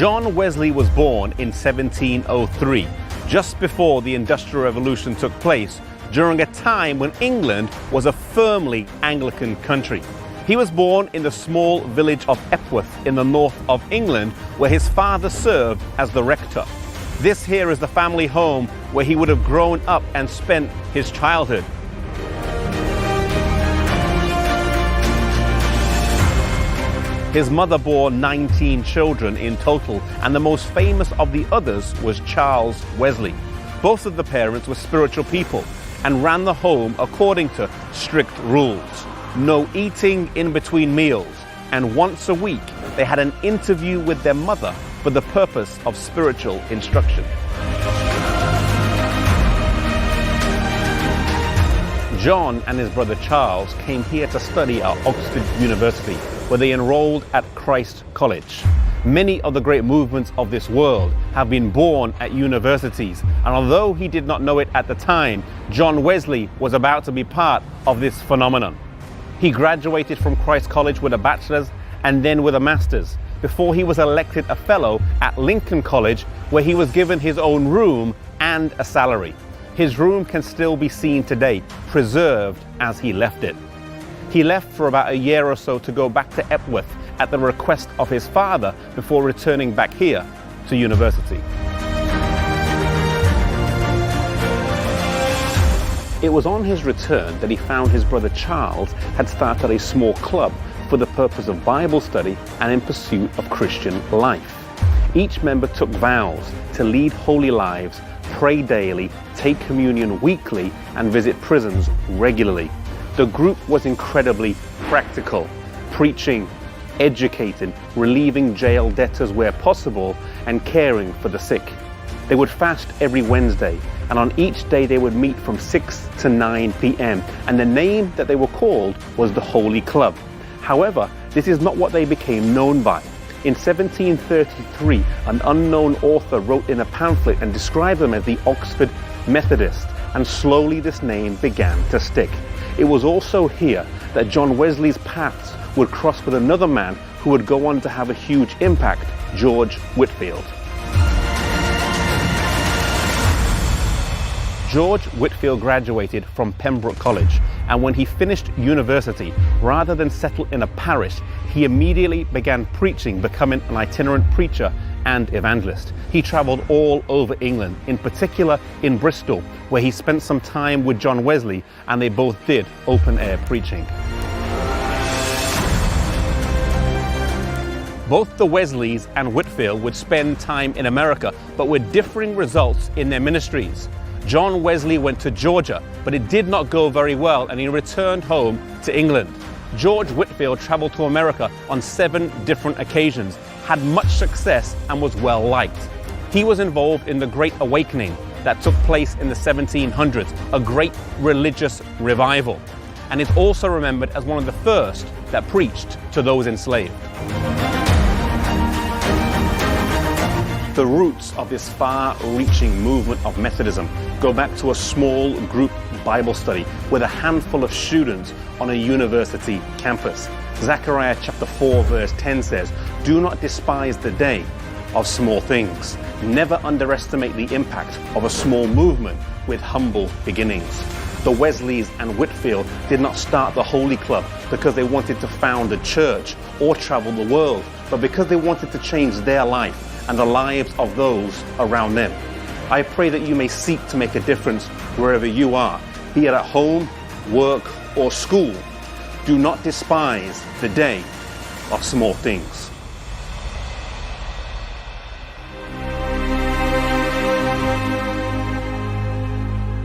John Wesley was born in 1703, just before the Industrial Revolution took place, during a time when England was a firmly Anglican country. He was born in the small village of Epworth in the north of England, where his father served as the rector. This here is the family home where he would have grown up and spent his childhood. His mother bore 19 children in total, and the most famous of the others was Charles Wesley. Both of the parents were spiritual people and ran the home according to strict rules. No eating in between meals, and once a week they had an interview with their mother for the purpose of spiritual instruction. John and his brother Charles came here to study at Oxford University, where they enrolled at Christ College. Many of the great movements of this world have been born at universities, and although he did not know it at the time, John Wesley was about to be part of this phenomenon. He graduated from Christ College with a bachelor's and then with a master's, before he was elected a fellow at Lincoln College, where he was given his own room and a salary. His room can still be seen today, preserved as he left it. He left for about a year or so to go back to Epworth at the request of his father before returning back here to university. It was on his return that he found his brother Charles had started a small club for the purpose of Bible study and in pursuit of Christian life. Each member took vows to lead holy lives, pray daily, take communion weekly, and visit prisons regularly. The group was incredibly practical, preaching, educating, relieving jail debtors where possible, and caring for the sick. They would fast every Wednesday, and on each day they would meet from 6 to 9 p.m. and the name that they were called was the Holy Club. However, this is not what they became known by. In 1733, an unknown author wrote in a pamphlet and described them as the Oxford Methodists, and slowly this name began to stick. It was also here that John Wesley's paths would cross with another man who would go on to have a huge impact, George Whitefield. George Whitefield graduated from Pembroke College, and when he finished university, rather than settle in a parish, he immediately began preaching, becoming an itinerant preacher and evangelist. He traveled all over England, in particular in Bristol, where he spent some time with John Wesley, and they both did open-air preaching. Both the Wesleys and Whitefield would spend time in America, but with differing results in their ministries. John Wesley went to Georgia, but it did not go very well, and he returned home to England. George Whitefield traveled to America on 7 different occasions, had much success, and was well liked. He was involved in the Great Awakening that took place in the 1700s, a great religious revival, and is also remembered as one of the first that preached to those enslaved. The roots of this far-reaching movement of Methodism go back to a small group Bible study with a handful of students on a university campus. Zechariah chapter 4 verse 10 says, "Do not despise the day of small things. Never underestimate the impact of a small movement with humble beginnings." The Wesleys and Whitefield did not start the Holy Club because they wanted to found a church or travel the world, but because they wanted to change their life and the lives of those around them. I pray that you may seek to make a difference wherever you are, be it at home, work, or school. Do not despise the day of small things.